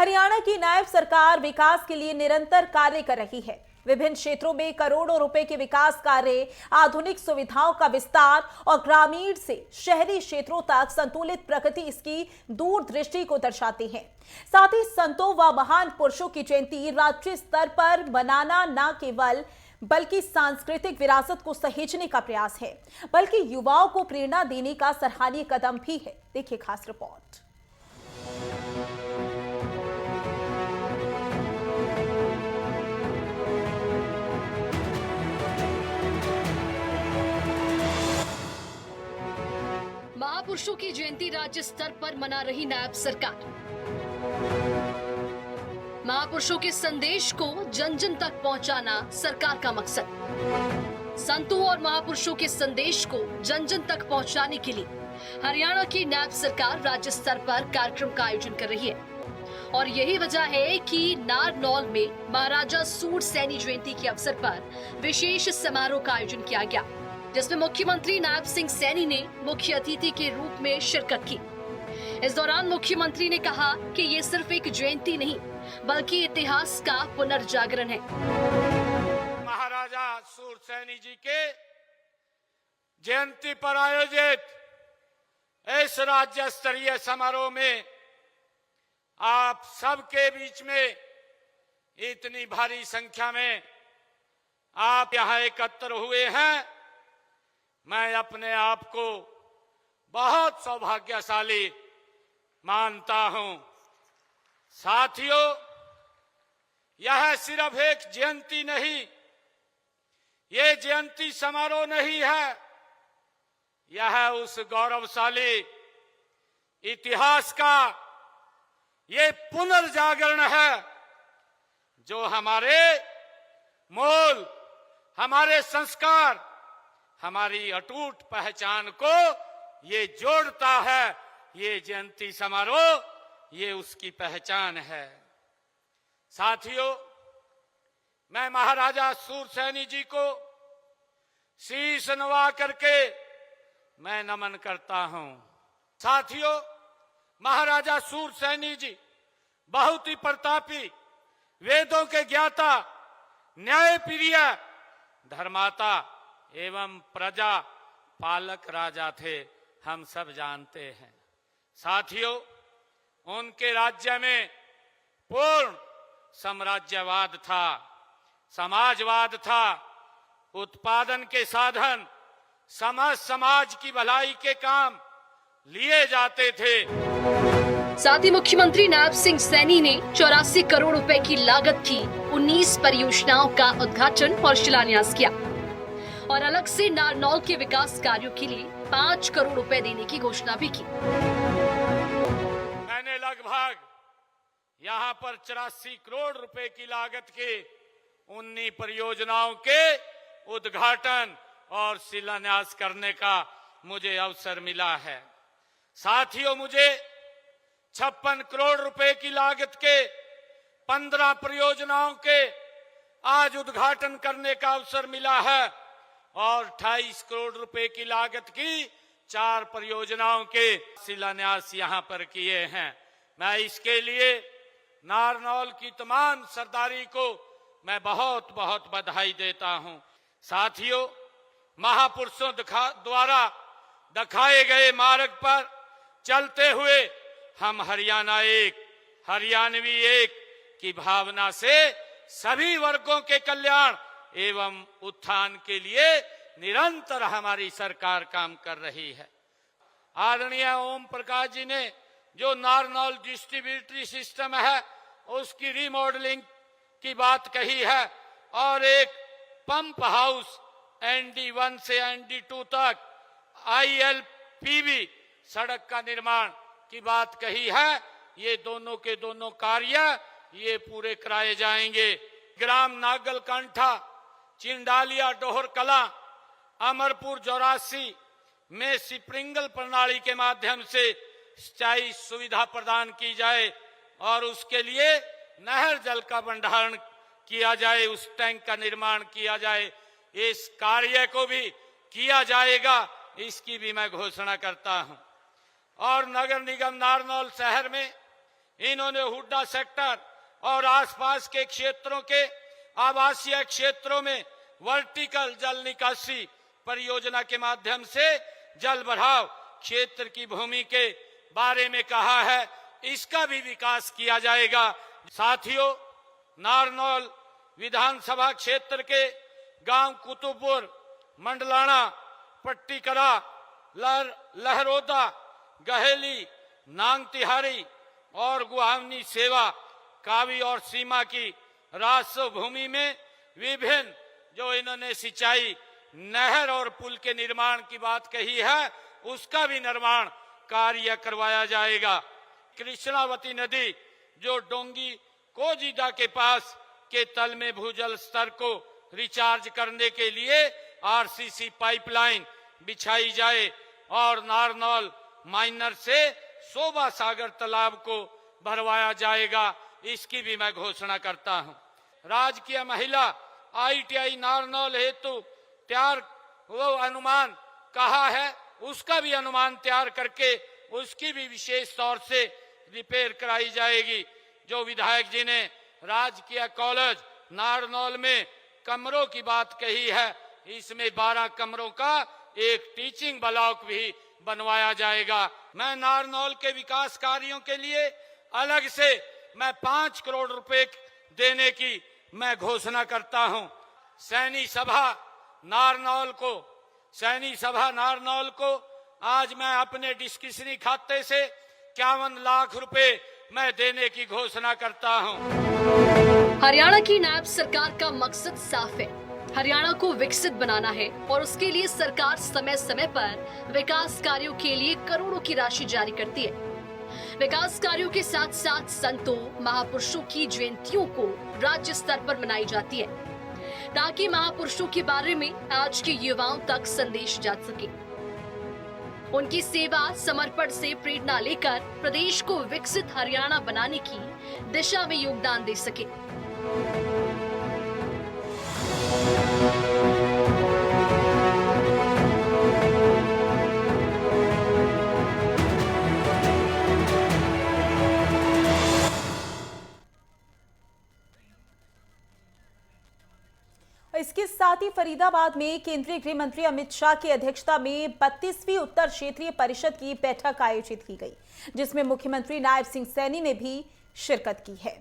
हरियाणा की नायब सरकार विकास के लिए निरंतर कार्य कर रही है। विभिन्न क्षेत्रों में करोड़ों रुपए के विकास कार्य, आधुनिक सुविधाओं का विस्तार और ग्रामीण से शहरी क्षेत्रों तक संतुलित प्रगति इसकी दूरदृष्टि को दर्शाती है। साथ ही संतों व महान पुरुषों की जयंती राष्ट्रीय स्तर पर मनाना न केवल बल्कि सांस्कृतिक विरासत को सहेजने का प्रयास है, बल्कि युवाओं को प्रेरणा देने का सराहनीय कदम भी है। देखिए खास रिपोर्ट। महापुरुषों की जयंती राज्य स्तर पर मना रही नायब सरकार। महापुरुषों के संदेश को जन जन तक पहुंचाना सरकार का मकसद। संतों और महापुरुषों के संदेश को जन जन तक पहुंचाने के लिए हरियाणा की नायब सरकार राज्य स्तर पर कार्यक्रम का आयोजन कर रही है। और यही वजह है कि नारनौल में महाराजा सूरसैनी जयंती के अवसर पर विशेष समारोह का आयोजन किया गया, जिसमें मुख्यमंत्री नायब सिंह सैनी ने मुख्य अतिथि के रूप में शिरकत की। इस दौरान मुख्यमंत्री ने कहा कि ये सिर्फ एक जयंती नहीं बल्कि इतिहास का पुनर्जागरण है। महाराजा सूरसैनी जी के जयंती पर आयोजित इस राज्य स्तरीय समारोह में आप सबके बीच में इतनी भारी संख्या में आप यहां एकत्र हुए हैं, मैं अपने आप को बहुत सौभाग्यशाली मानता हूं। साथियों, यह सिर्फ एक जयंती नहीं, ये जयंती समारोह नहीं है, यह उस गौरवशाली इतिहास का ये पुनर्जागरण है जो हमारे मूल, हमारे संस्कार, हमारी अटूट पहचान को ये जोड़ता है। ये जयंती समारोह ये उसकी पहचान है। साथियों, मैं महाराजा सूरसैनी जी को शीश नवा करके मैं नमन करता हूं। साथियों, महाराजा सूरसैनी जी बहुत ही प्रतापी, वेदों के ज्ञाता, न्यायप्रिय, धर्माता एवं प्रजा पालक राजा थे, हम सब जानते हैं। साथियों, उनके राज्य में पूर्ण साम्राज्यवाद था, समाजवाद था, उत्पादन के साधन, समाज की भलाई के काम लिए जाते थे। साथ ही मुख्यमंत्री नायब सिंह सैनी ने 84 करोड़ रुपए की लागत की 19 परियोजनाओं का उद्घाटन और शिलान्यास किया और अलग से नारनौल के विकास कार्यों के लिए 5 करोड़ रुपए देने की घोषणा भी की। मैंने लगभग यहां पर 84 करोड़ रुपए की लागत के 19 परियोजनाओं के उद्घाटन और शिलान्यास करने का मुझे अवसर मिला है। साथियों, मुझे 56 करोड़ रुपए की लागत के 15 परियोजनाओं के आज उद्घाटन करने का अवसर मिला है और 28 करोड़ रुपए की लागत की 4 परियोजनाओं के शिलान्यास यहां पर किए हैं। मैं इसके लिए नारनौल की तमाम सरदारी को मैं बहुत बहुत बधाई देता हूं। साथियों, महापुरुषों द्वारा दिखाए गए मार्ग पर चलते हुए हम हरियाणा एक, हरियाणवी एक की भावना से सभी वर्गों के कल्याण एवं उत्थान के लिए निरंतर हमारी सरकार काम कर रही है। आदरणीय ओम प्रकाश जी ने जो नारनौल डिस्ट्रीब्यूटरी सिस्टम है उसकी रिमॉडलिंग की बात कही है और एक पंप हाउस ND1 से ND2 तक ILPB सड़क का निर्माण की बात कही है। ये दोनों के दोनों कार्य ये पूरे कराए जाएंगे। ग्राम नागलकंठा, चिंडालिया, डोहर कला, अमरपुर, जौरासी में स्प्रिंगल प्रणाली के माध्यम से सिंचाई सुविधा प्रदान की जाए और उसके लिए नहर जल का भंडारण किया जाए, उस टैंक का निर्माण किया जाए। इस कार्य को भी किया जाएगा, इसकी भी मैं घोषणा करता हूं। और नगर निगम नारनौल शहर में इन्होंने हुड्डा सेक्टर और आसपास के क्षेत्रों के आवासीय क्षेत्रों में वर्टिकल जल निकासी परियोजना के माध्यम से जल बढ़ाव क्षेत्र की भूमि के बारे में कहा है, इसका भी विकास किया जाएगा। साथियों, नारनौल विधानसभा क्षेत्र के गांव कुतुबपुर, मंडलाना, पट्टीकरा, लहरोदा, गहेली, नांग तिहारी और गुहावनी सेवा, कावी और सीमा की राजस्व भूमि में विभिन्न जो इन्होंने सिंचाई, नहर और पुल के निर्माण की बात कही है, उसका भी निर्माण कार्य करवाया जाएगा। कृष्णावती नदी जो डोंगी कोजीदा के पास के तल में भूजल स्तर को रिचार्ज करने के लिए आरसीसी पाइपलाइन बिछाई जाए और नारनौल माइनर से शोभा सागर तालाब को भरवाया जाएगा, इसकी भी मैं घोषणा करता हूं। राजकीय महिला ITI नारनौल हेतु तैयार वो अनुमान कहा है, उसका भी अनुमान तैयार करके उसकी भी विशेष तौर से रिपेयर कराई जाएगी। जो विधायक जी ने राजकीय कॉलेज नारनौल में कमरों की बात कही है, इसमें 12 कमरों का एक टीचिंग ब्लॉक भी बनवाया जाएगा। मैं नारनौल के विकास कार्यों के लिए अलग से मैं 5 करोड़ रुपए देने की मैं घोषणा करता हूं। सैनी सभा नारनौल को आज मैं अपने डिस्क्रिशनरी खाते से 51 लाख रुपए मैं देने की घोषणा करता हूं। हरियाणा की नायब सरकार का मकसद साफ है, हरियाणा को विकसित बनाना है और उसके लिए सरकार समय समय पर विकास कार्यों के लिए करोड़ों की राशि जारी करती है। विकास कार्यों के साथ साथ संतों, महापुरुषों की जयंतियों को राज्य स्तर पर मनाई जाती है ताकि महापुरुषों के बारे में आज के युवाओं तक संदेश जा सके। उनकी सेवा समर्पण से प्रेरणा लेकर प्रदेश को विकसित हरियाणा बनाने की दिशा में योगदान दे सके। इसके साथ ही फरीदाबाद में केंद्रीय गृह मंत्री अमित शाह की अध्यक्षता में 32वीं उत्तर क्षेत्रीय परिषद की बैठक आयोजित की गई, जिसमें मुख्यमंत्री नायब सिंह सैनी ने भी शिरकत की है।